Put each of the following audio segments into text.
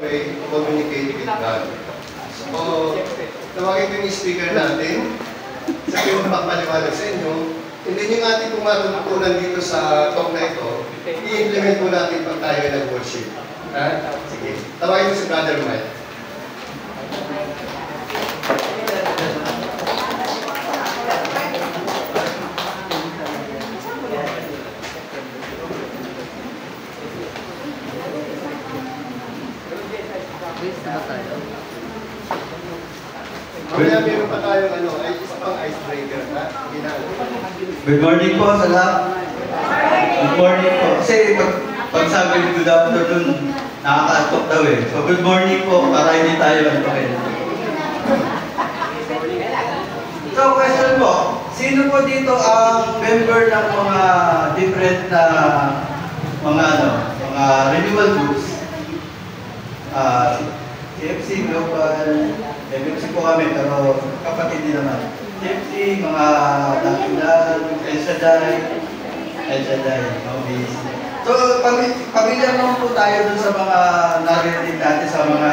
way to communicate with God. So, tawagin ko yung speaker natin. Sabi mo magpapaliwanag sa inyo. Hindi yung ating kung matutunan dito sa talk na ito, i-implement po natin pag tayo nag-worship. Ha? Sige. Tawagin mo si Brother Mike. Kaya meron pa tayong isa pang icebreaker, ha? Good morning po sa lahat. Good morning po. Kasi pag sabi ni good afternoon, nakaka-talk daw eh. So good morning po para hindi tayo antokin. So question po, sino po dito ang member ng mga different na mga renewal groups? CFC, Global, MFC po kami, pero kapatid din naman. CFC, mga Dakilan, El Shaddai, Nobis. So, pamilya naman po tayo dun sa mga naririnig natin sa mga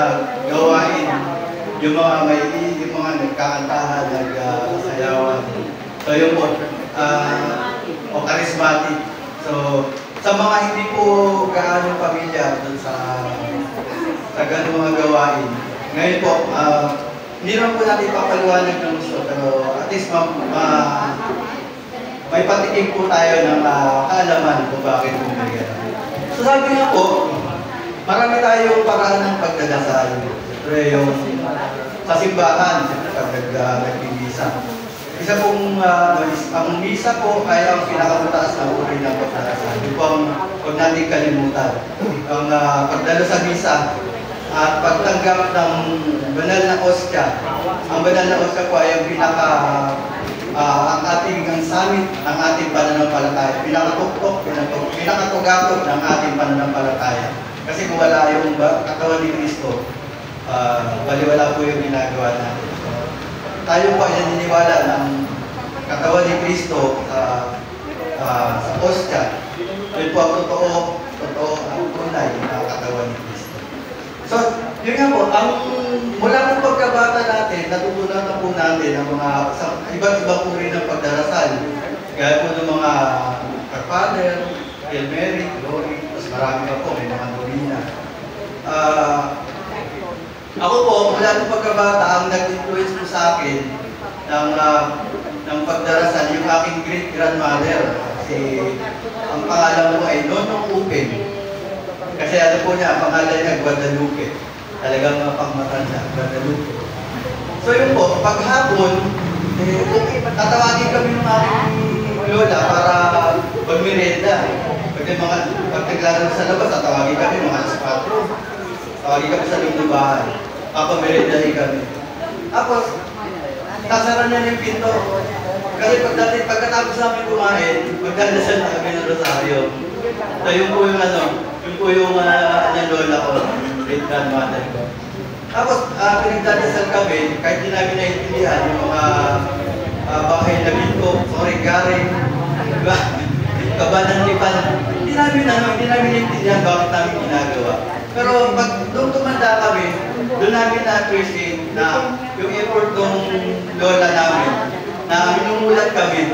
gawain. Yung mga yung mga nagkakantahan, nagsayawan. So, yung po, charismatic. So, sa mga hindi po gaano pamilya dun sa ganung mga gawain. Ngayon po, hindi naman po natin ipapaliwanag ng gusto, pero at least may patikim po tayo ng kaalaman kung bakit po ganyan. So sabi nga po, marami tayong paraan ng pagdadasal. Siyempre yung sa simbahan, siyempre pag nagpibisa. Isa pong, ang misa po ay ang pinakamataas na uri ng pagdadasal. Hindi po ang huwag natin kalimutan. Ang pagdalo sa misa, at pagtanggap ng banal na ostya. Ang banal na ostya po ay ang ang ating summit ng ating pananampalataya. Pinakatuktok, pinakatugatok ng ating pananampalataya. Kasi kung wala yung katawan ni Kristo, baliwala po yung ginagawa natin. So, tayo po ay naniniwala ng katawan ni Kristo sa ostya. Yun po ang totoo ang tunay na katawan ni Kristo. So, yun nga po, mula ng pagkabata natin, natutunan na po natin ang mga iba't ibang uri ng pagdarasal. Gaya po ng mga Father, Hail Mary, Glory, tapos marami pa po, may mga Novena. Ako po, mula ng pagkabata, ang nag-influence po sa akin ng pagdarasal, yung aking great-grandmother. Kasi ang pangalan po ay Nonong Upin. Kasi ano po niya, pangalan niya Guadalupe. Talagang mapagmatanda, Guadalupe. So yun po, paghapon, tatawagin kami ng aking lola para magmerienda. Pag naglaro sa labas, tatawagin kami mga alas 4. Tawagin kami sa loob ng bahay. Papameriendahin kami. Tapos, tasara niya yung pinto. Kasi pagkatapos namin kumain, magdadasal na kami ng rosaryo. So yun po yung lola ko, great grandmother ko. Tapos, pinagdadasal kami, kahit di namin naiintindihan yung mga bahay na binto, garing, kabanan lipan. Hindi namin naiintindihan bakit namin ginagawa. Pero pag doon tumanda kami, doon namin na-appreciate na yung effort ng lola namin, na minumulat kami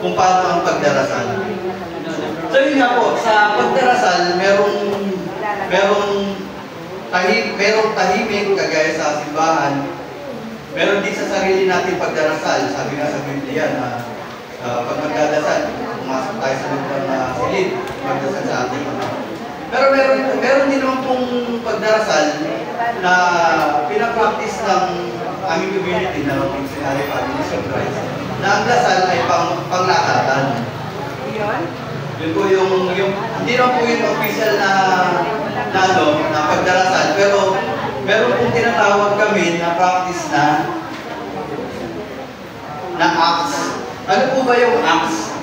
kung paano ang pagdarasal. So yun nga po, sa pagdarasal, merong tahimik kagaya sa simbahan. Meron din sa sarili natin pagdarasal. Sabi nga sa Biblia na pag magdadasal, pumasok tayo sa loob na silid, magdasal sa ating mga. Pero meron din naman pong pagdarasal na pinapractice ng aming community na Missionary Families of Christ. Na ang dasal ay panglakatan. Yun po hindi naman po yung official na pagdarasal, pero meron pong tinatawag kami na practice na acts. Ano po ba yung acts?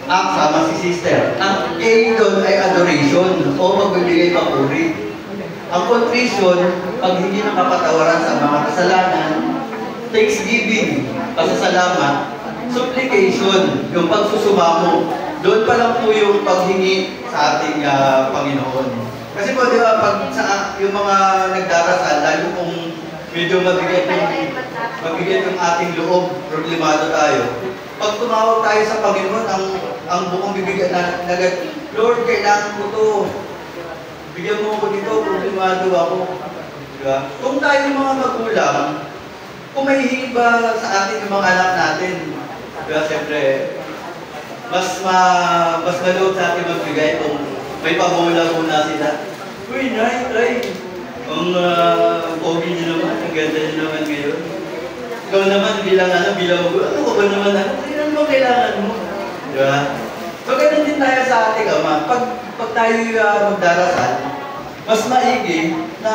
Acts, sama si sister. Ang A doon ay adoration o magbibigay papuri. Ang contrition, paghingi ng kapatawaran sa mga kasalanan. Thanksgiving, pasasalamat. Supplication, yung pagsusumamo. Doon pa lang po yung paghingi sa ating Panginoon. Kasi po, di ba, pag yung mga nagdarasal, lalo kung medyo mabigat yung ating loob, problemado tayo. Pag tumawag tayo sa Panginoon, ang bukong bibigyan na Lord, kailangan ko to. Bigyan mo ako dito, problemado ako. Diba? Kung tayo mga magulang, kung may hihingi ba sa atin yung mga anak natin, diba, siyempre, mas maloob sa atin magbigay kung may pamula-muna sila. Uy, Nay, ang pogi niyo naman, ang ganda niyo naman ngayon. Ikaw naman bilang magulang, ano ka ba naman? Ano naman kailangan mo? Diba? So, ganun din tayo sa ating Ama. Pag tayo magdarasal, mas maigi na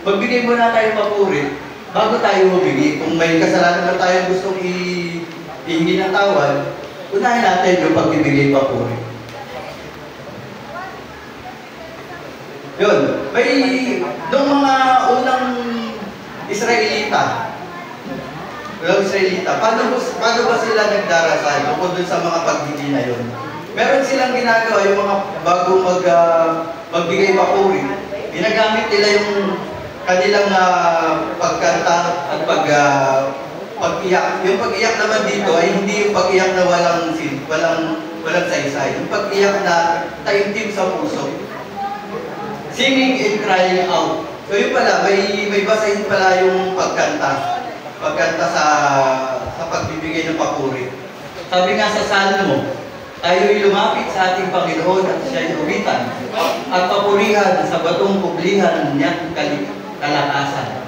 magbigay muna tayo papuri bago tayo humingi. Kung may kasalanan na tayo gustong ihingi ng tawad, unahin natin yung pagbibigay papuri. Yun. May, nung mga unang Israelita, paano ba sila nagdarasal bukod dun sa mga pagbigay na yun? Meron silang ginagawa, yung mga bago magbigay papuri. Ginagamit nila yung kanilang pagkanta at pag-iyak. Yung pag-iyak naman dito ay hindi yung pag-iyak na walang saysay. Yung pag-iyak na taimtim sa puso. Singing and crying out. So yun pala, may basahin pala yung pagkanta sa pagbibigay ng papuri. Sabi nga sa Salmo, tayo'y lumapit sa ating Panginoon at siya'y uwitan at papurihan sa batong kublihan niya kalakasan.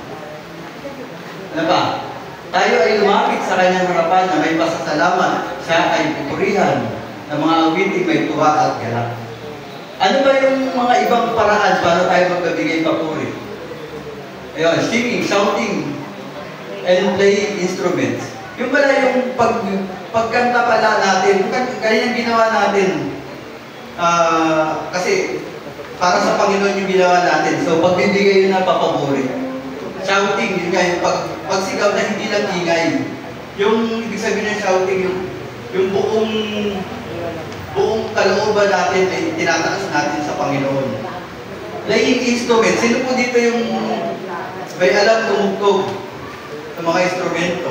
Ano ba? Tayo ay lumapit sa kanyang harapan na may pasasalamat. Siya ay pupurihan ng mga awiting may tuwa at galak. Ano ba yung mga ibang paraan para tayo magbibigay papuri? Ayun, singing, shouting, and playing instruments. Yung pala yung pagkanta pala natin, kanyang ginawa natin. Kasi para sa Panginoon yung ginawa natin. So pagbibigay yun na papaburi. Shouting, yun nga, yung pagsigaw na hindi lang ingay. Yung ibig sabihin ng shouting, yung buong kalooban natin ay tinataas natin sa Panginoon. Playing instruments. Sino po dito yung may alam tumugtog sa mga instrumento?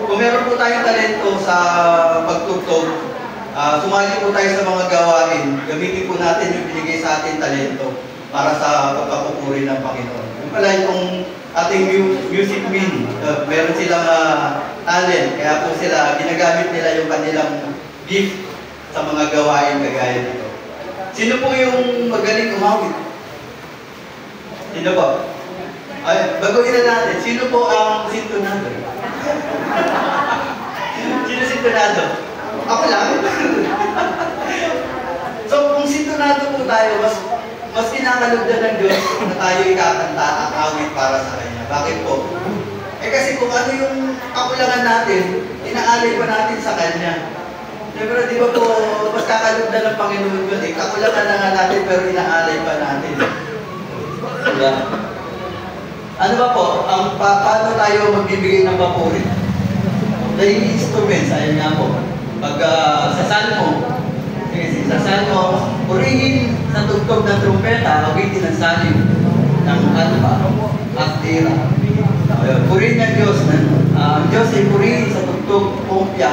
Kung meron po tayong talento sa pagtugtog, sumali po tayo sa mga gawain. Gamitin po natin yung binigay sa atin talento para sa pagpapupuri ng Panginoon. Yung pala itong ating music min, meron silang talent, kaya po sila, ginagamit nila yung kanilang gift sa mga gawain kagaya nito. Sino po yung magaling umawit? Sino po? Ay, baguhin na natin. Sino po ang sintonado? Sino sintonado? Ako lang. So, kung sintonado po tayo, mas kinakalugdan ng Diyos na tayo ikakanta ang awit para sa Kanya. Bakit po? Kasi kung ano yung kakulangan natin, inaalay pa natin sa Kanya. Pero di ba po, mas kakalugdan ng Panginoon yun eh. Kakulangan na nga natin pero inaalay pa natin. Diba? Ano ba po? Paano tayo magbibigay ng papuri? Playing instruments, ayan nga po. Pag sa Salmo, sa Salmo, purihin sa tugtog ng trumpeta, awitin ng salim ng alpa at tira. Purihin ng Diyos. Ang Diyos ay purihin sa tugtog pumpya.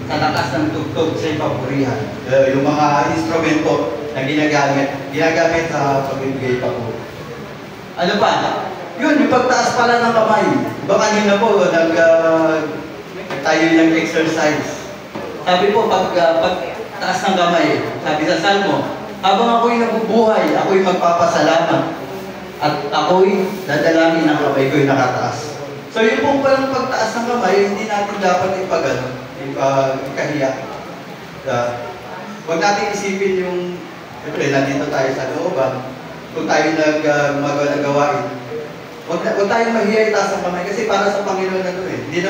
Sa lakas ng tugtog siya'y papurihan. Yung mga instrumento na ginagamit sa pagbibigay papuri. Ano pa? Yun, yung pagtaas pala ng kamay. Diba kanina po, tayo nag-exercise. Sabi po, pag taas ng kamay, sabi sa Salmo, habang ako'y nabubuhay, ako'y magpapasalamat. At ako'y dadalangin ng kamay ko'y nakataas. So yung pong palang pagtaas ng kamay, hindi natin dapat ikahiya. Huwag natin isipin yung, siyempre, nandito tayo sa looban. Kung tayo magawa ng gawain, huwag tayong mahiya itaas ang kamay kasi para sa Panginoon na ito eh. Hindi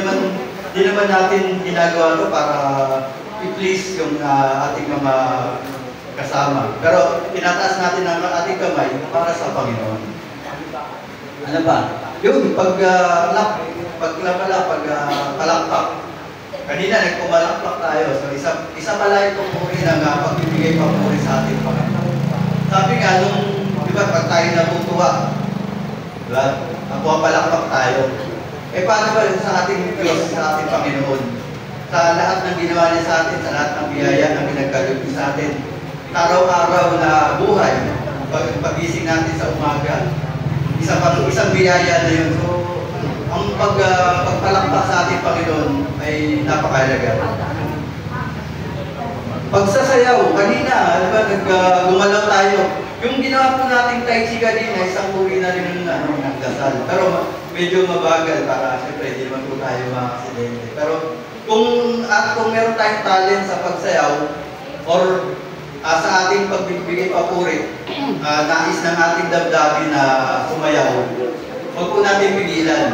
naman natin ginagawa ito para i-please yung ating mga kasama. Pero tinataas natin ang ating kamay para sa Panginoon. Ano ba? Yung palakpak. Kanina nagpumalaklak tayo. So isa pala itong puri ng pagbibigay papuri sa ating Panginoon. Sabi nga nung, di ba, pag tayo natutuwa, diba? Nagpumalaklak tayo. Eh paano ba sa ating Diyos, sa ating Panginoon? Sa lahat ng ginawa niya sa atin, sa lahat ng biyaya na pinagkaloob sa atin, araw-araw na buhay, pagising natin sa umaga, isang biyaya na yun. So, ang pagpalakpak sa ating Panginoon ay napakahalaga. Pagsasayaw, kanina, diba, gumalaw tayo. Yung ginawa po nating Tai Chi kanina, isang uri na rin ng dasal. Pero medyo mabagal para siyempre hindi naman po tayo makaksidente. Pero kung meron tayong talent sa pagsayaw or sa ating pagbibigay papuri, nais ng ating damdamin na sumayaw, huwag po natin pigilan.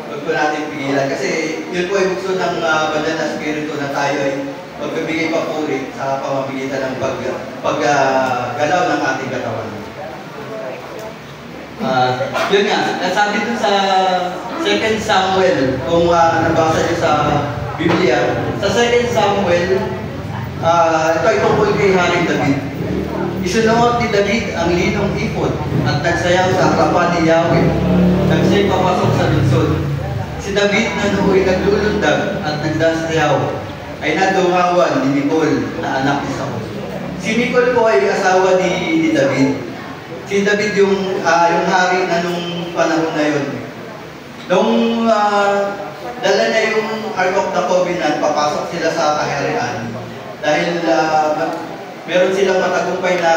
Huwag po natin pigilan. Kasi yun po ay bukso ng banal na spirito na tayo ay magbibigay papuri sa pamamagitan ng paggalaw ng ating katawan. Yun nga, sabi dun sa 2 Samuel, kung nabasa niyo sa Biblia, sa 2 Samuel, ito ay tungkol kay Haring David. Isunuot ni David ang linong ipod at nagsayaw sa harapan ni Yahweh. Nagsiya'y papasok sa lungsod. Si David na nooy naglulundag at nagdasayaw ay nadungawan ni Nicol na anak ni Saul. Si Nicol po ay asawa ni David. Si David yung hari na nung panahon na yun. Nung dala niya yung Ark of the Covenant, papasok sila sa kaharian. Dahil meron silang matagumpay na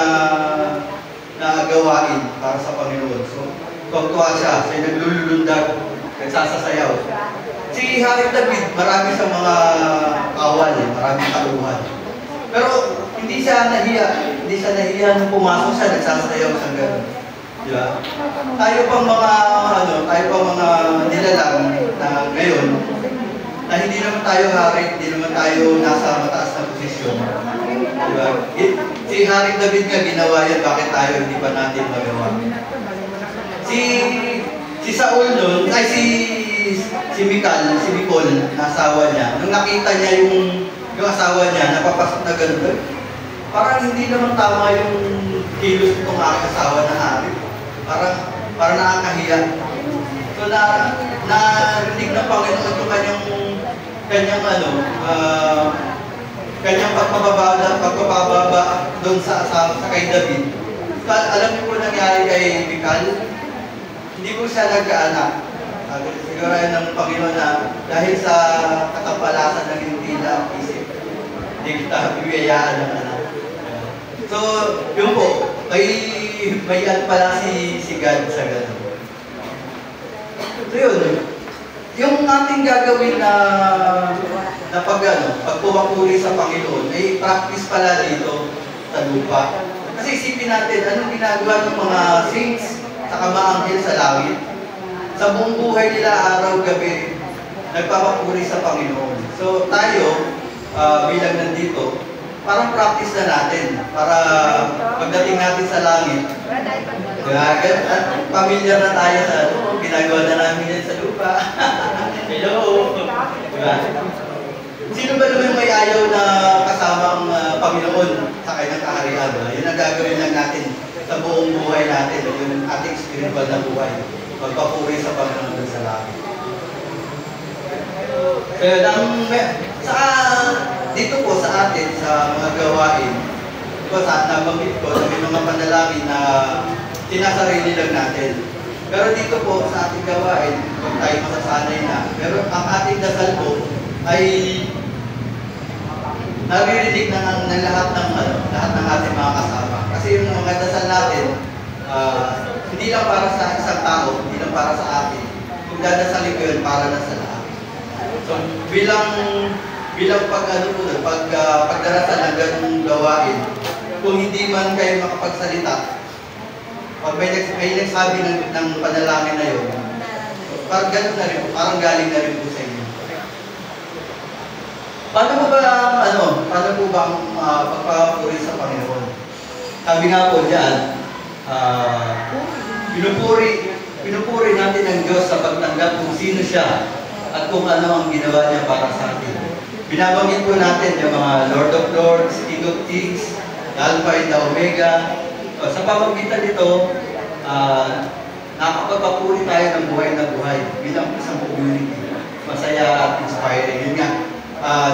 gawain para sa Panginoon. So, tuwa siya. Siya naglulundag, nagsasasayaw. Si Haring David, marami siyang mga awal, maraming kaluhan. Pero hindi siya nahiya nung pumasok siya, nagsasayaw siyang gano'n. Diba? Tayo pang mga nilalang na ngayon, na hindi naman tayo hari, hindi naman tayo nasa mataas na posisyon. Diba? Si Haring David nga ginawa yan, bakit tayo hindi pa natin magawa? Si Saul nun, ay si Micol, na asawa niya, nung nakita niya yung asawa niya, napapasok na gano'n, parang hindi naman tama yung kilos itong aking asawa na hari. Parang nakakahiya. So narinig ng Panginoon yung kanyang pagpapababa doon sa kay David. So, alam niyo po nangyari kay Micol, hindi po siya nagkaanak. Siguro yun ng Panginoon na dahil sa katampalasan ng hindi na isip, hindi kita bibiyayaan ng anak. So, yun po, may pala si God sa gano'n. So yun, yung ating gagawin na pagpupuri sa Panginoon, ay practice pala dito sa lupa. Kasi isipin natin, anong ginagawa ng mga saints sa kamaanghel sa langit? Sa buong buhay nila, araw-gabi, nagpapapuri sa Panginoon. So tayo, bilang nandito, parang practice na natin para pagdating natin sa langit. Pamilyar na tayo sa ginagawa na namin yan sa lupa. Hello! Diba? Sino ba naman may ayaw na kasamang Panginoon sa kanyang kaharian? Yun ang gagawin lang natin sa buong buhay natin, yung ating spiritual na buhay. Magpapuri sa Panginoon sa langit. Dito po sa atin, sa mga gawain, nabanggit ko sa mga panalangin na sinasarili lang natin. Pero dito po sa ating gawain, kung tayo masasanay na, pero ang ating dasal po ay naririnig ng lahat ng ating mga kasama. Kasi yung mga dasal natin, hindi lang para sa isang tao, hindi lang para sa atin. Kung dadasalin ko yun, para na sa lahat. So, bilang pagdarasal ng ganung gawain, kung hindi man kayo makapagsalita, pag may nagsabi ng panalangin na yun, parang ganun na rin po, parang galing na rin po sa inyo. Paano po ba ang pagpapuri sa Panginoon? Sabi nga po dyan, pinupuri natin ang Diyos sa pagtanggap kung sino siya at kung ano ang ginawa niya para sa atin. Binabanggit po natin yung mga Lord of Lords, King of Kings, Alpha and the Omega. Sa pamamagitan nito, nakapagpapuri tayo ng buhay na buhay bilang isang community. Masaya at inspiring. Yun nga,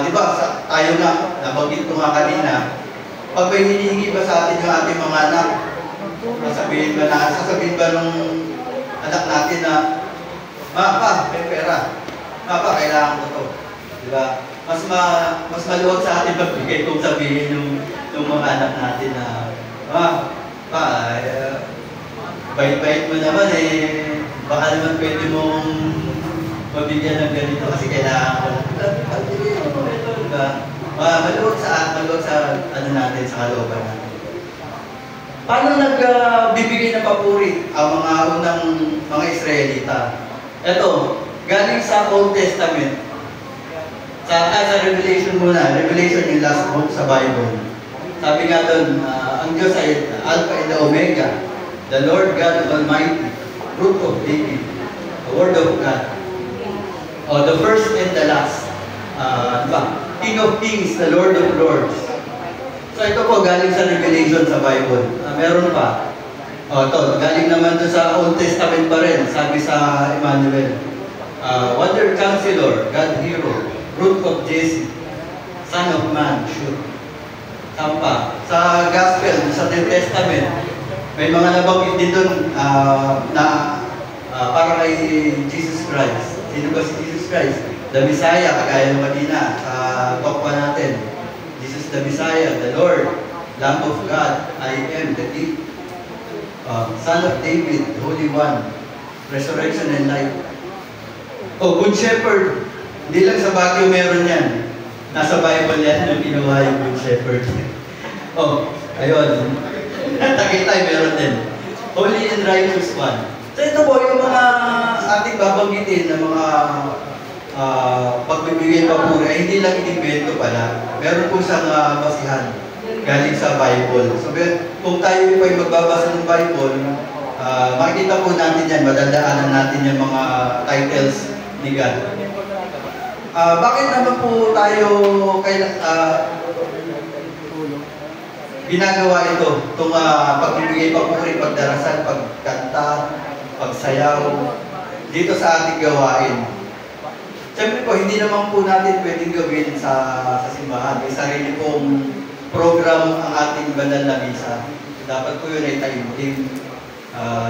di ba, tayo nga, nabanggit ko nga kanina, pag may hinihingi ba sa atin yung ating mga anak, sasabihin ba nung anak natin na, Pa, may pera. Pa, kailangan ko to. Di ba? Mas maluwag sa atin magbigay kung sabihin yung mga anak natin na, Pa, bait-bait mo naman baka naman pwede mong mabigyan ng ganito kasi kailangan ko. Pagbigyan mo ito, diba? Maluwag sa ano natin, sa kalooban natin. Paano nagbibigay ng papuri ang mga unang mga Israelita? Ito, galing sa Old Testament. Sa Revelation muna, Revelation yung last book sa Bible. Sabi nga doon, ang Diyos ay Alpha and the Omega, the Lord God Almighty, Root of David, the Word of God. The first and the last. King of Kings, the Lord of Lords. So ito po, galing sa Revelation sa Bible. Meron pa. Ito, galing naman doon sa Old Testament pa rin. Sabi sa Emmanuel. Wonder Counselor, God Hero, Root of Jesse, Son of Man, sure. Sampa. Sa Gospel, sa New Testament, may mga nabanggit din doon para kay Jesus Christ. Sino ba si Jesus Christ? The Messiah, kagaya ng kanina sa talk pa natin. Jesus the Messiah, the Lord, Lamb of God, I am the King. Son of David, the Holy One, Resurrection and Life. Good Shepherd. Hindi lang sa Baguio meron yan. Nasa Bible yan yung kinuha yung Good Shepherd. Ayun. Takitay meron din. Holy and Righteous One. So ito po yung mga ating babanggitin na mga pagbibigay papuri ay hindi lang inimbento pala. Meron po siyang basihan galing sa Bible. So kung tayo po ay magbabasa ng Bible, makikita po natin yan, madadaanan natin yung mga titles ni God. Bakit naman po tayo ginagawa ito? Itong pagbibigay papuri, pagdarasal, pagkanta, pagsayaw, dito sa ating gawain. Siyempre po, hindi naman po natin pwedeng gawin sa simbahan. May sarili pong program ang ating banal na misa. Dapat po yun ay taimtim,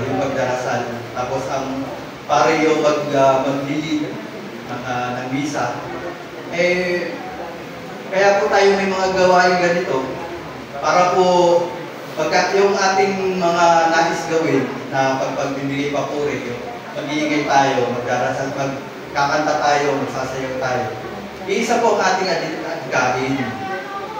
yung pagdarasal. Tapos ang pare yung maglilid ng misa. Kaya po tayo may mga gawain ganito para po pagka yung ating mga nais gawin na pagbibigay papuri, mag-iingay tayo, magdarasal, kakanta tayo, magsasayaw tayo. Isa po ang ating adikain.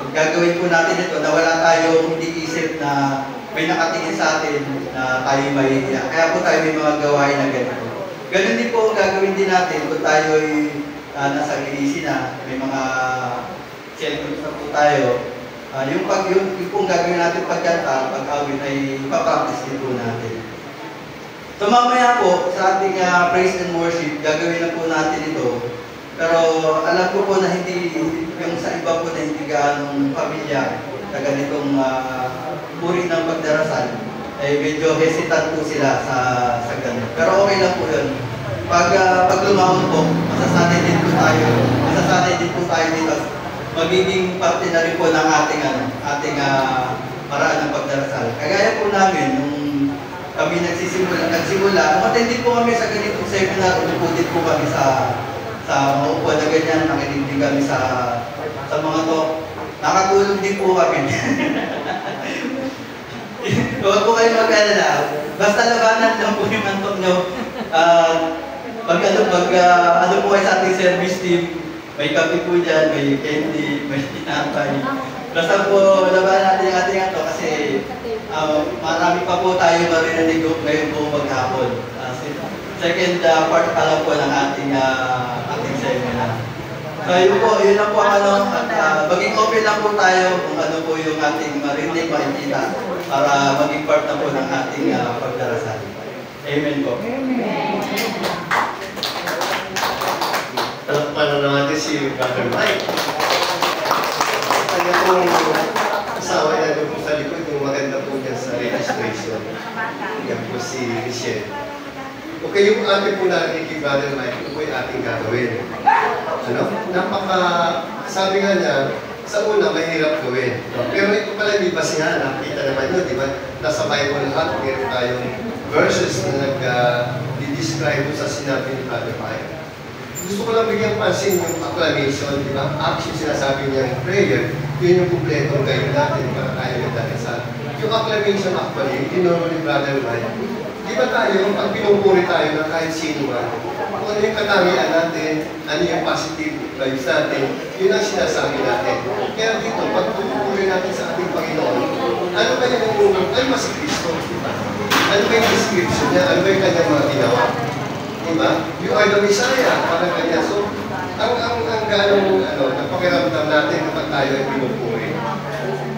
Pag gagawin po natin ito na wala tayong hindi isip na may nakatingin sa atin na tayo mahihiya. Kaya po tayo may mga gawain na ganito. Ganun din po ang gagawin din natin kung tayo ay nasa gilisi na, may mga cellgroups na po tayo. Yung pong gagawin natin pagkanta, pag-awit ay ipapractice din po natin. So mamaya po, sa ating praise and worship, gagawin na po natin ito. Pero alam ko po na hindi, yung sa iba po na hindi gaanong pamilya na ganitong uri ng pagdarasal, ay medyo hesitant po sila sa ganun. Pero okay lang po yun. Pag lumahon po, masasanay din po tayo dito. Magiging parte na rin po ng ating paraan ng pagdarasal. Kagaya po namin, nung kami nagsimula, umatindi po kami sa ganitong seminar, umupo din po kami sa maupo na ganyan, nakinig din kami sa mga to. Nakatulong din po kami. Huwag po kayo mag-alala. Basta labanan lang po yung antok nyo. Ano po kayo sa ating service team, may kape po dyan, may candy, may tinapay. Basta po labanan natin yung ating antok kasi marami pa po tayo maririnig ngayon po maghapon. Second part pa lang po ng ating seminar. So yun lang po maging open lang po tayo kung ano po yung ating marinig, makikita para maging part na po ng ating pagdarasal. Amen po. Talakpan na natin si Brother Mike. Kanya pong asawa niya doon po sa likod, yung maganda po niya sa registration. Yan po si Michelle. Okay, yung ating po narinig kay Brother Mike, ito po yung ating gagawin. Ano? Sabi nga niya, sa una, mahirap gawin. Pero ito pala may basihan, nakita naman yun, di ba? Nasa Bible lahat, meron tayong verses na nag-describe sa sinabi ni Brother Mike. Gusto ko lang bigyan pansin yung acclamation, di ba? Actually, sinasabi niya yung prayer, yun yung kumpletong gayon natin para tayo nagdadasal. Yung acclamation actually, tinuro ni Brother Mike. Di ba tayo, pag pinupuri tayo ng kahit sino man, kung ano yung katangian natin, ano yung positive vibes natin, yun ang sinasabi natin. Kaya dito, pag pinupuri natin sa ating Panginoon, ano ba yung ano ba si Kristo? Diba? Ano ba yung description niya? Ano ba yung kanyang mga ginawa? Diba? You are the Messiah, parang kanya. So, ang ganong napakiramdam natin kapag tayo ay pinupuri.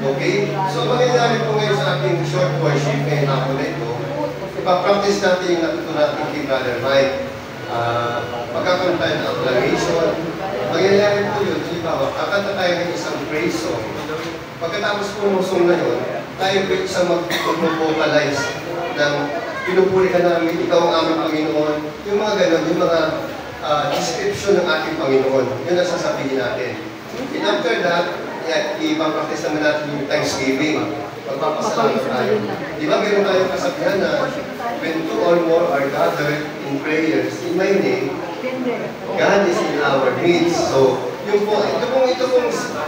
Okay? So, mangyayari po ngayon sa ating short worship ngayong hapon na ito, ipapractice natin yung natuto natin kay Brother Mike. Magkakaroon tayo ng acclamation. Mangyayari po yun, halimbawa, kakanta tayo ng isang praise song. Pagkatapos po ng song na yun, tayo po isang mag-vocalize ng pinupuri ka namin, ikaw ang aming Panginoon. Yung mga ganon, yung mga description ng ating Panginoon. Yun ang sasabihin natin. And after that, ipapractice naman natin yung Thanksgiving. Pagpapasalamat tayo. Di ba meron tayong kasabihan na when two or more are gathered in prayers in my name, God is in our midst. So, ito pong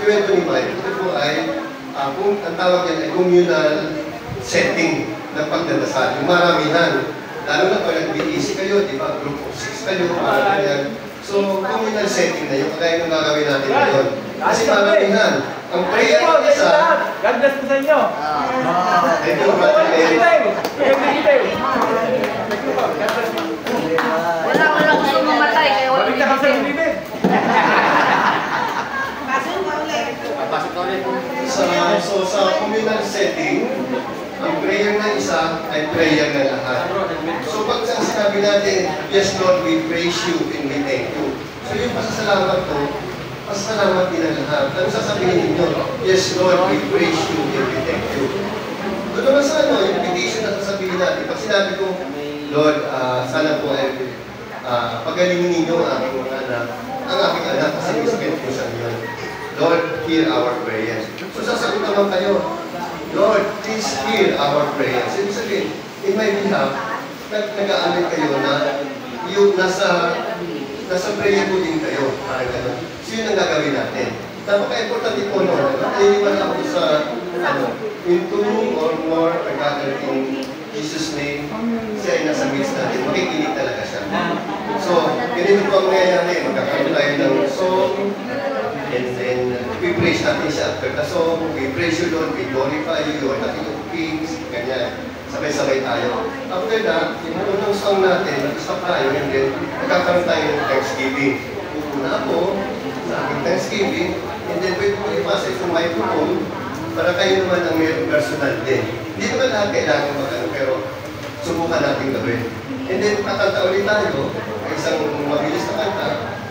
kwento ni Mike, ito po ay, ang tawag yan ay communal setting ng pagdadasal. Yung maramihan. Lalo na pag nag-BEC kayo, di ba? Group of 6 kayo, parang yan. So, communal setting na yung kagaya ng gagawin natin ngayon. Kasi maramihan. Ang prayer ng isa... God bless po sa inyo. Thank you, Brother Eric. Wala gusto mamatay, kaya wala Balik na kasi ng bibig. So, sa communal setting, ang prayer ng isa ay prayer ng lahat. So, pag sinabi natin, yes Lord, we praise you and we thank you. So, yung pasasalamat ko, pasasalamat din ang lahat. Ano sasabihin ninyo? Yes Lord, we praise you and we thank you. Doon naman sa invitation na sasabihin natin. Pag sinabi ko, Lord, sana po ay pagalingin ninyo ang aking mga anak. Ang aking anak kasi may sakit po sa inyo. Lord, hear our prayers. So, sasagot naman kayo, Lord, please hear our prayers. Ibig sabihin, in my behalf, nag-aamin kayo na yung nasa prayer mo din kayo. Parang gano'n. So yun ang gagawin natin. Napaka-importante po noon. Naiiwan ako sa, in two or more are gathered in Jesus' name, siya ay nasa midst natin. Makikinig talaga siya. So, ganito po ang nangyayari. Magkakaroon tayo ng song, and then, we praise natin siya after the song. We praise you, Lord. We glorify you. You are the King of Kings. Ganyan. Sabay-sabay tayo. After that, yung unang song natin, nag-stop tayo, and then, magkakaroon tayo ng Thanksgiving. Pupuna ako sa aking Thanksgiving, and then, pwede mo ipasa yung microphone para kayo naman ang mayroong personal din. Hindi naman lahat kailangan magano, pero subukan natin gawin. And then, kakanta ulit tayo, isang mabilis na kanta,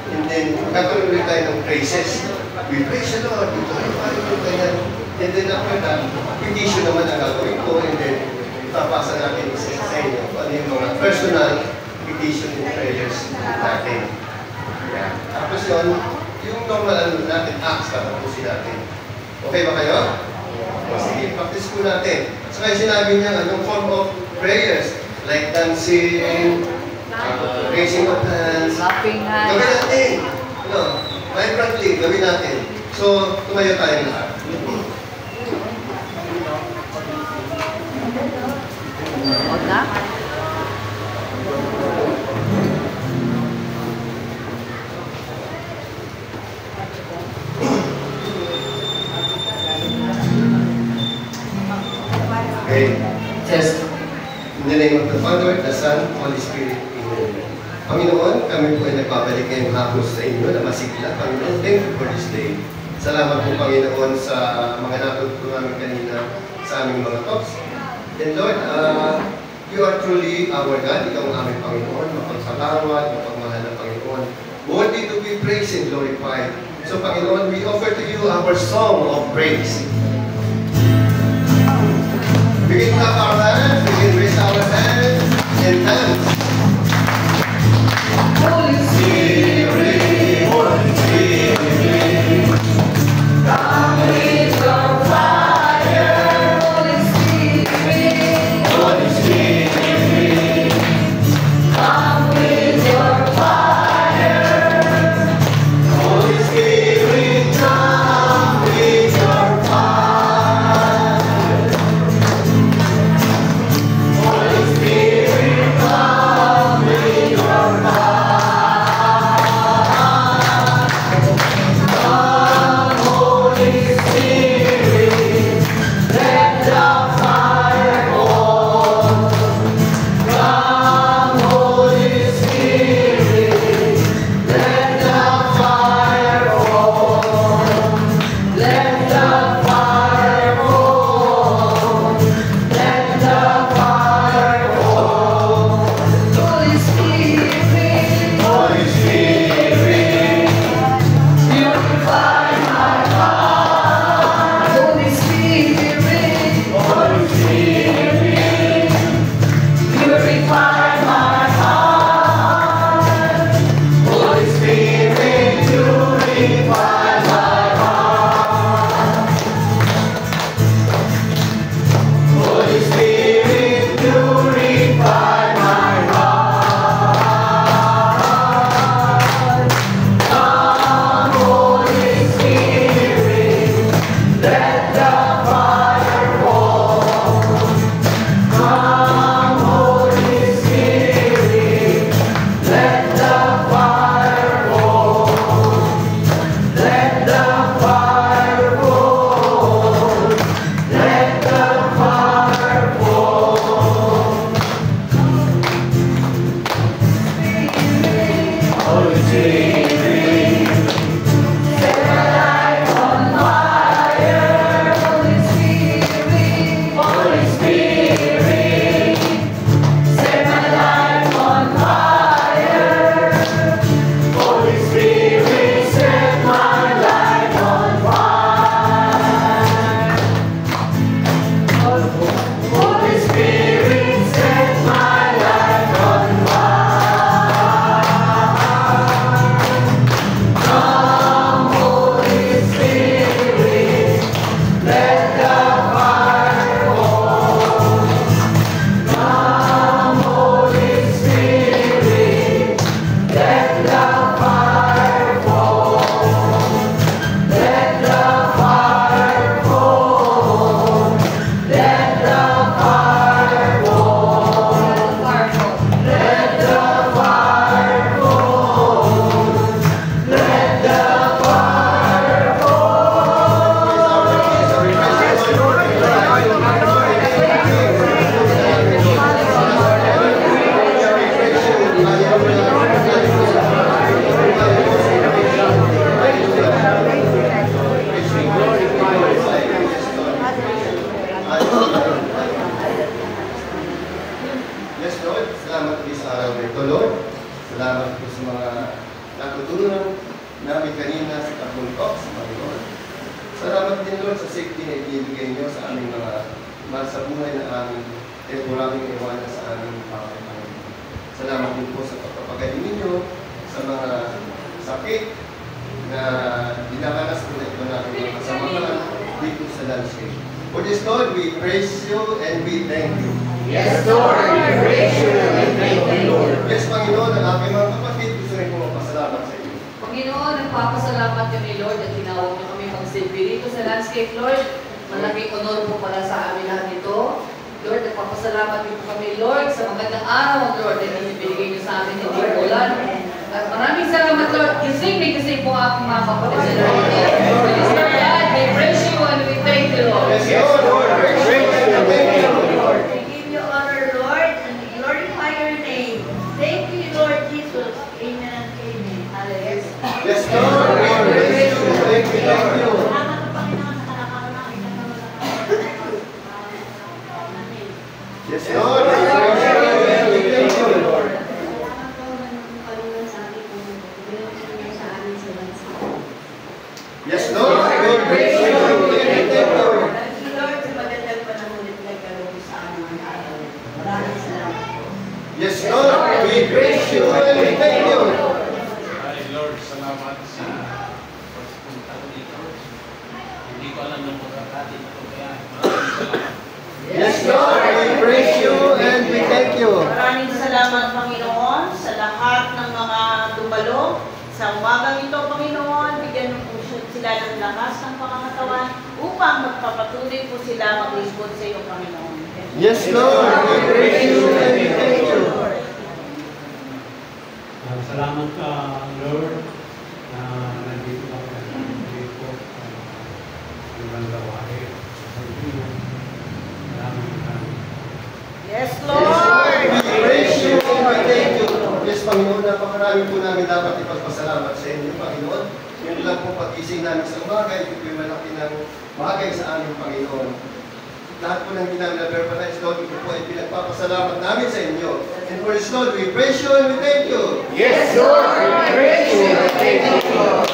and then, magkakaroon ulit tayo ng praises. We praise the Lord, we glorify you, ganyan. And then, after that, petition naman ang gagawin ko, and then, tapasa natin isa sa inyo ano yung mga personal petition and prayers natin. Yeah. Tapos yun, yung normal natin, acts, tatapusin natin. Okay ba kayo? O sige, practice po natin. So kaya sinabi niya, anong form of prayers? Like dancing, raising of hands. Clapping hands. Gawin natin. Vibrantly, gawin natin. So, tumayo tayo lahat. Hola. Okay. Test. In the name of the Father, the Son, Holy Spirit. Amen. Panginoon, kami po ay nagbabalik ngayong hapon sa inyo na masigla. Panginoon, thank you for this day. Salamat po, Panginoon, sa mga natutunan namin kanina sa aming mga talks. And Lord, you are truly our God. Ikaw ang aming Panginoon, mapagpatawad, mapagmahal na Panginoon. Worthy to be be praised and glorified. So, Panginoon, we offer to you our song of praise. We can clap our hands, we can raise our hands and dance. Holy Spirit, Holy Spirit, come with your fire. Holy Spirit, Holy Spirit, come with your fire. Holy Spirit, come with your fire. Holy Spirit, come with your fire. Come, Holy Spirit, let the fire fall. Come, Holy Spirit, let the fire fall. Let the fire fall. Let the fire fall. Holy Spirit, Holy Spirit, purify my heart. Holy Spirit, Holy Spirit, purify my heart. Holy Spirit, purify my heart. Holy Spirit, purify my heart. Come, Holy Spirit, let the fire fall. Come, Holy Spirit, let the fire fall. Let the fire fall. Let the fire fall. Holy Spirit, set my life on fire. Holy Spirit, Holy Spirit, set my life on fire. Holy Spirit, set my life on fire. Holy Spirit, set my life on fire. Come, Holy Spirit, let the fire fall. Come, Holy Spirit, let the fire fall. Let the fire fall. Let the fire fall. Let the fire fall. Let the fire Yes, Lord. Salamat po sa araw na ito, Lord. Salamat po sa mga natutunan namin kanina sa kapuntok sa Panginoon. Salamat din, Lord, sa safety na ibibigay niyo sa aming mga sa buhay na aming temporaryong iwanan sa aming Panginoon. Salamat din po sa pagpapagaling ninyo sa mga sakit na dinakalas po na ito namin mga kasamahan dito sa landscape. For this, Lord, we praise you and we thank you. Yes, Lord, we praise you and thank you, Lord. Yes, Panginoon, ang aking mga kapatid, gusto rin po magpasalamat sa iyo. Panginoon, nagpapasalamat kami, Lord, at tinawag niyo kami magsilbi dito sa landscape, Lord. Malaking honor po para sa amin lahat ito. Lord, nagpapasalamat din po kami, Lord, sa magandang araw, Lord, na ibinigay niyo sa amin, hindi ulan. At maraming salamat, Lord. Kising po aking mga kapatid sa Lord. Please, Lord, God, we praise you and we thank you, Lord. Yes, Lord, we praise you and thank you, Lord. We give you honor, Lord, and we glorify your name. Thank you, Lord Jesus. Amen and amen. Hallelujah. Yes, Lord, we praise you and thank you, Lord. Salamat po, Panginoon, sa kalakaran namin na Yes, Lord, we praise you and thank you, Lord. Salamat po, Panginoon, sa ating Yes, Lord, we praise you and we thank you. Ay, Lord, salamat sa pagpunta ko dito. Hindi ko alam na magkakati na ito, kaya maraming salamat. Yes, Lord, we praise you and we thank you. Maraming salamat, Panginoon, sa lahat ng mga dumalo. Sa umagang ito, Panginoon, bigyan mo po sila ng lakas ng pangangatawan upang magpapatuloy po sila mag-respond sa iyo, Panginoon. Yes, Lord, we praise you and we thank you. Salamat ka, Lord, na nandito ka sa dito ang gawain. Yes, Yes, Lord! Lord, we praise you and we thank you. Yes, Panginoon, napakarami po namin dapat ipagpasalamat sa inyo, Panginoon. Yun lang po pag-ising namin sa umaga, ito po yung malaki ng bagay sa aming Panginoon. Lahat po ng ginag-verbalize, Lord, ito po ay pinagpapasalamat namin sa inyo. And for this, Lord, we praise you and we thank you. Yes, Lord, we praise you and thank you, Lord.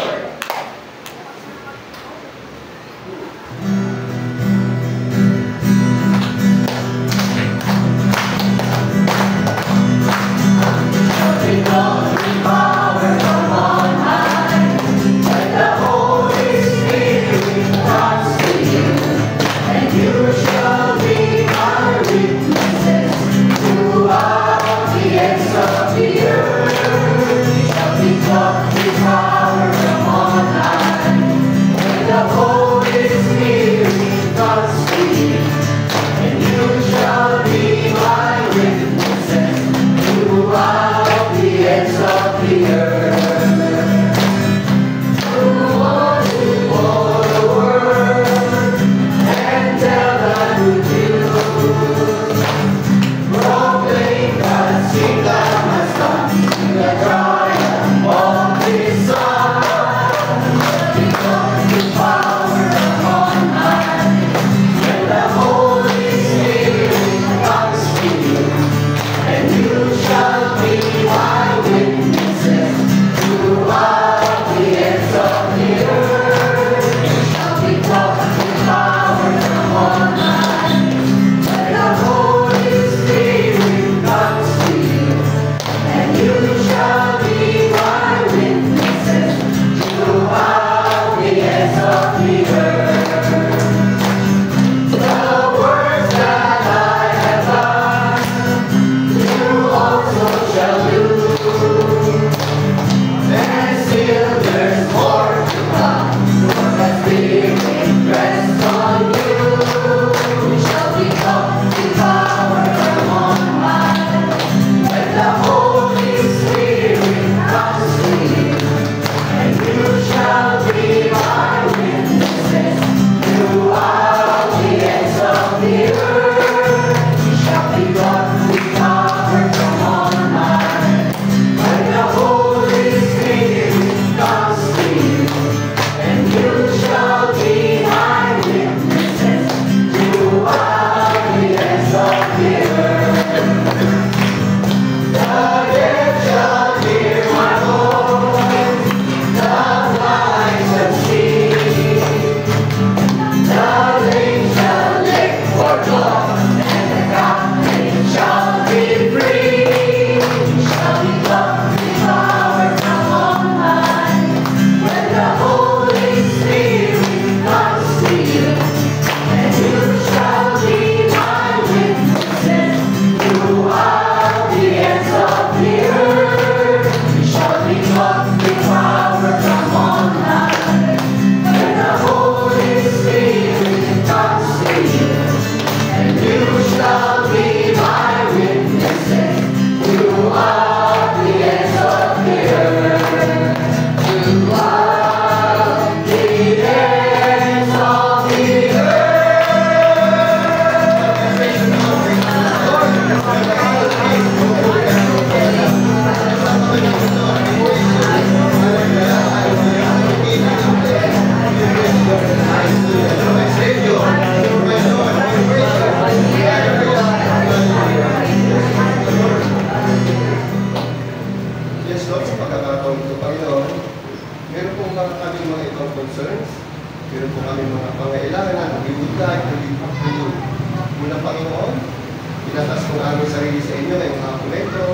tinatas ko ang aming sarili sa inyo ngayong hapon na ito.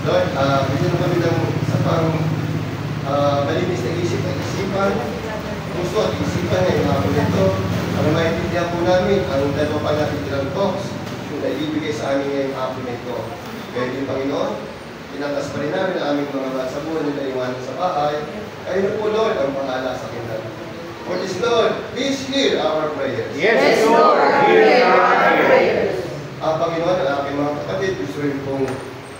Lord, bigyan mo kami ng sa pang malinis na isip at isipan, puso at isipan ngayong hapon na ito. Ang maintindihan po namin, ang dalawa pa natin ilang talks, yung naibigay sa amin ngayong hapon na ito. Kaya din, Panginoon, tinatas pa rin namin ang aming mga bata sa buwan na iwanan sa bahay. Kayo na po, Lord, ang bahala sa akin namin. For this, Lord, please hear our prayers. Yes, Lord. Hear our prayers. Panginoon, ang aking mga kapatid, gusto rin pong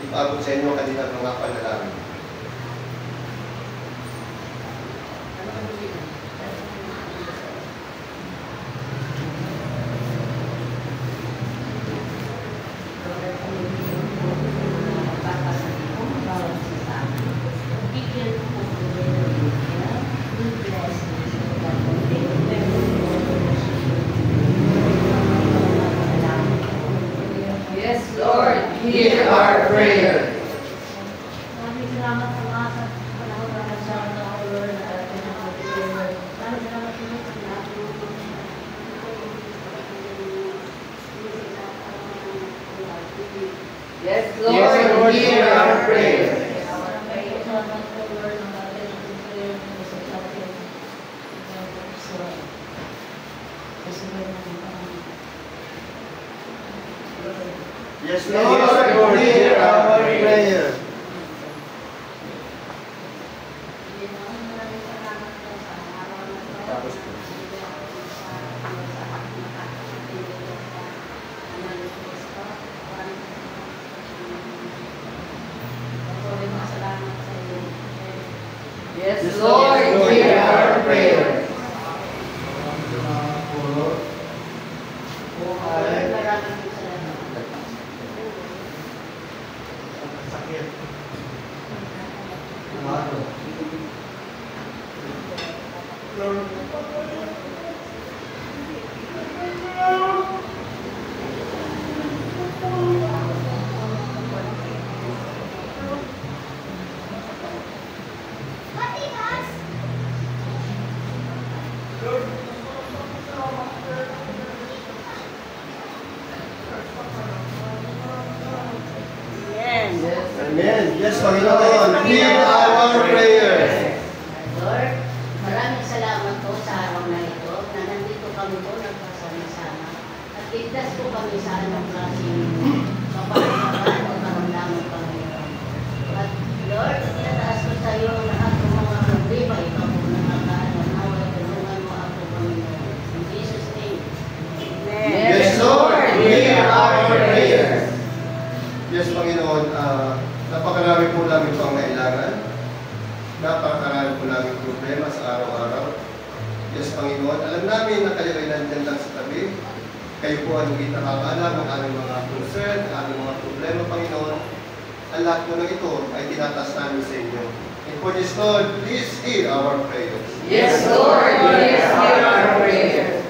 ipabot sa inyo kanilang mga panalangin. Yes, Lord, hear our prayer. Maraming salamat po nga sa panahon na nagsasabi na ako, Lord, na ating mga kapatid. Maraming salamat po sa lahat ng Yes, Lord, hear our prayer. maraming salamat po, Lord, ng ating mga prayer na sa atin. Kasunod na ng Yes, Lord, hear our prayer. Yes, Lord, hear our prayer. Yes. Amen. Yes, Panginoon, hear our prayers. Lord, maraming salamat po sa araw na ito na nandito kami po nagkasama-sama at ligtas po kami sa anong klaseng kapayapaan o karamdaman Panginoon. At Lord, tinataas ko sa iyo ang lahat ng mga problema ikaw po nakakaalam. Naway tulungan mo ako Panginoon. In Jesus' name. Yes, Lord, hear our prayers. Yes, Panginoon, napakarami po namin pang kailangan. Napakarami po namin problema sa araw-araw. Yes, Panginoon, alam namin na kayo ay nandiyan lang sa tabi. Kayo po ang hindi nakakaalam ng aming mga concern, ng aming mga problema, Panginoon. Ang lahat po ng ito ay tinatas namin sa inyo. And for this, Lord, please hear our prayers. Yes, Lord, hear our prayer.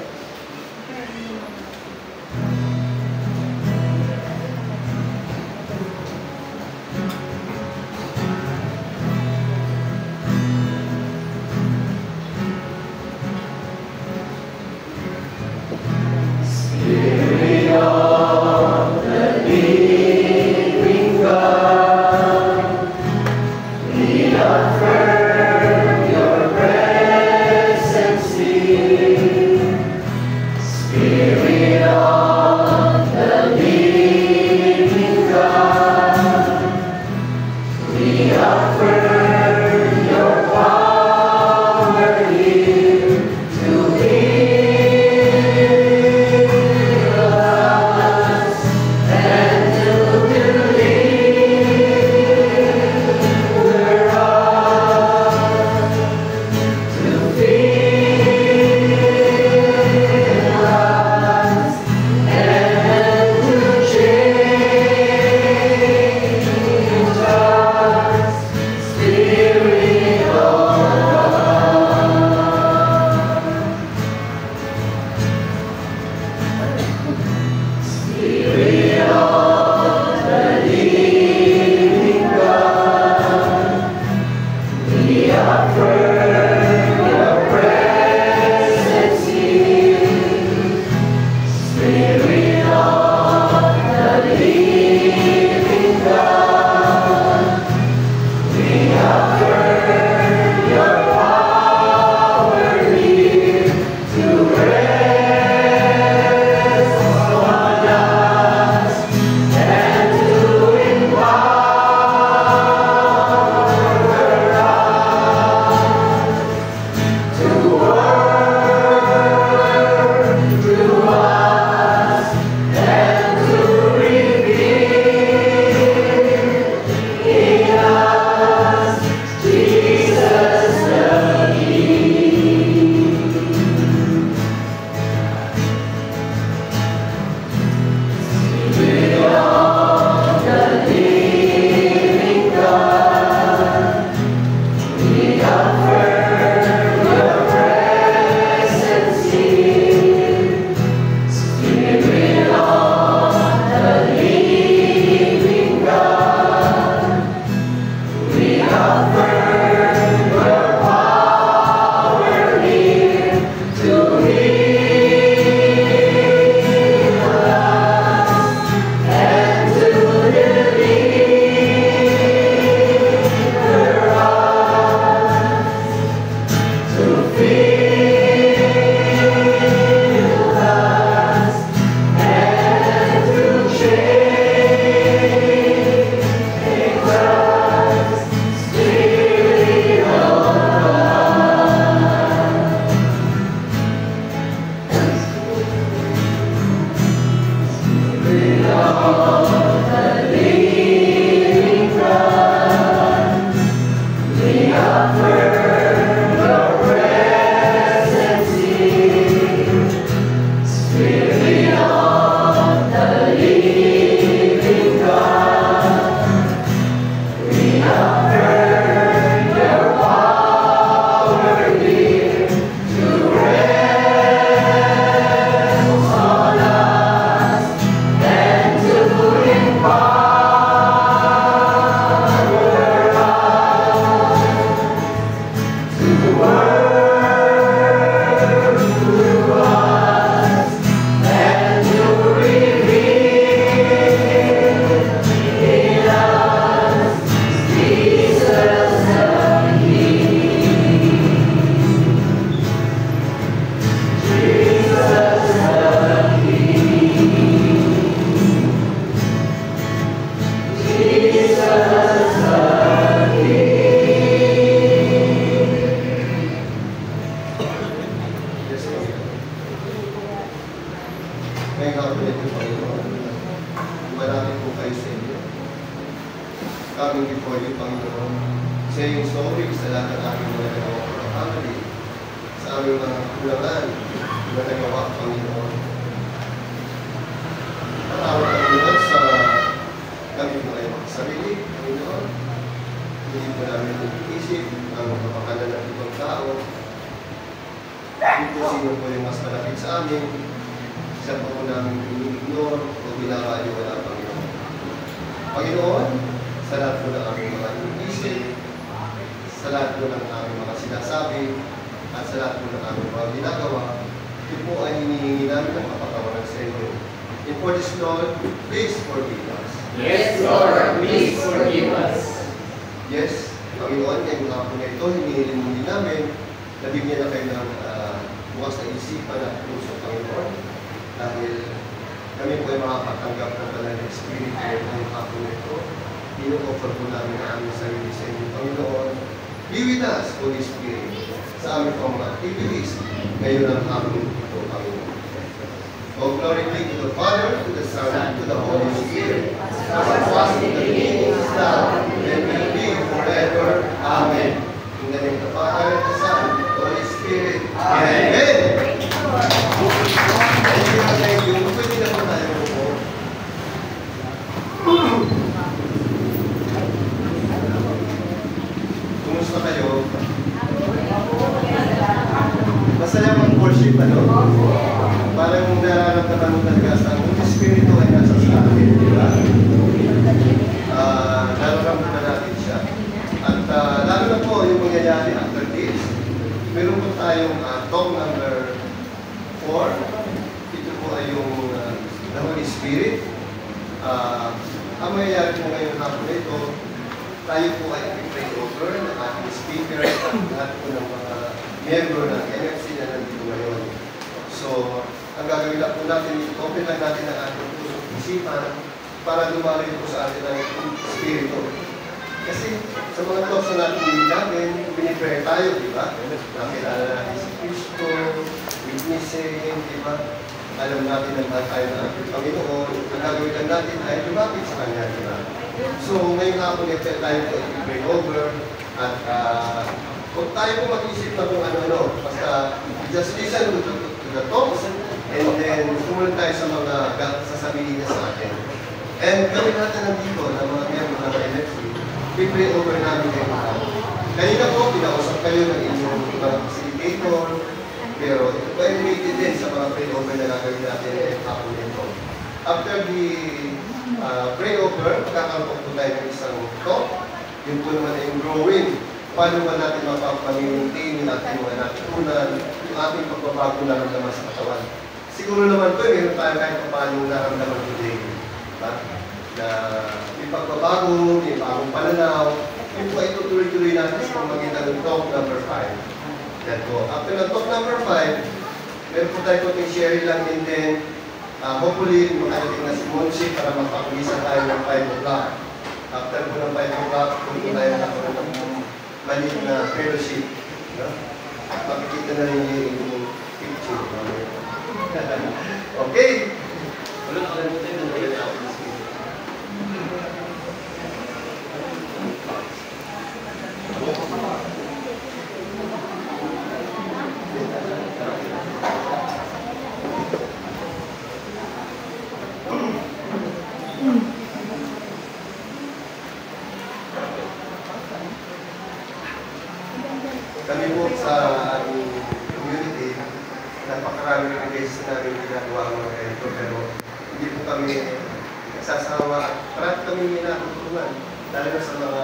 Your presence here. Ngayong hapon ito, Panginoon, marami po kayo sa inyo. Coming before you, Panginoon, sa iyong story, sa lahat ng aming mga nagawa ko ng family, sa aming mga kulangan, na nagawa, Panginoon. Patawag, Panginoon, sa kami po ay sarili, Panginoon. Hindi po namin iisip ang kapakanan ng ibang tao. Hindi po sino po yung mas malapit sa amin. Siya po namin ini-ignore o binabaliwala, Panginoon. Panginoon, sa lahat po ng aming mga inisip, sa lahat po ng aming mga sinasabi, at sa lahat po ng aming mga ginagawa, ito po ay hinihingi namin ng kapatawaran sa inyo. And for this, Lord, please forgive us. Yes, Lord, please forgive us. Yes, Panginoon, ngayong hapon na ito, hinihiling din namin na bigyan na kayo ng bukas na isipan at puso, Panginoon. Dahil kami po ay makakatanggap ng banal na Espiritu ngayong hapon na ito. Ino-offer po namin ang aming sarili sa inyo, Panginoon. Be with us, Holy Spirit, sa aming pang mga activities ngayon ang hapon ito, Panginoon. O glory be to the Father, to the Son, and to the Holy Spirit, as it was in the beginning, is now, and will be forever. Amen. In the name of the Father, the Son, and the Holy Spirit. Amen. Thank you. Pwede na po tayo po. Kumusta kayo? Masaya mag-worship, ano? Parang nararamdaman mo talaga sa ang Espiritu ay nasa sa akin, di ba? Nararamdaman natin siya. At lalo na po yung mangyayari after this, meron po tayong talk number 4. Ito po ay yung the Holy Spirit. Ang mangyayari po ngayon hapon na ito, tayo po ay i-pray over ng ating speaker at lahat po ng mga miyembro ng NFC na nandito ngayon. So, ang gagawin lang po natin, open lang natin ang ating puso at isipan para dumari po sa atin ang Espiritu. Kasi sa mga talks na natin, pinipray tayo, di ba? Nakilala natin si Kristo, witnessing, di ba? Alam natin na mahal tayo ng ating Panginoon. Ang gagawin lang natin ay lumapit sa Kanya, di ba? So, ngayong hapon, tayo po i-pray over at kung tayo po mag-isip na kung ano-ano, basta just listen to the talks and then sumunod tayo sa mga sasabihin niya sa atin. And gawin natin nandito ng mga miyembro ng NFC, i-pray over namin kayo. Kanina po, pinausap kayo ng inyong mga facilitator, pero ito po ay related din sa mga pray over na gagawin natin ngayong hapon nito. After the pray over, magkakaroon po tayo ng isang talk. Yun po naman ay yung growing. Paano ba natin mapapaminintain yung ating mga natutunan, yung ating pagbabago na naman sa katawan. Siguro naman po, meron tayo kahit paano naramdaman today. Na may pagbabago, may bagong pananaw, yun po ay tutuloy-tuloy natin sa pamagitan ng talk number 5. Yan po. After ng talk number 5, meron po tayo konting sharing lang and then hopefully makarating na si Monsi para magpapagisa tayo ng 5 o'clock. After po ng 5 o'clock, kung tayo nakaroon ng maliit na fellowship. Makikita na rin yung picture. Okay? Wala nakalimutan na Kami po sa aming community, napakarami rin guys na namin ginagawa ang mga ganito, pero hindi po kami nagsasawa at parang kami natutulungan, lalo na sa mga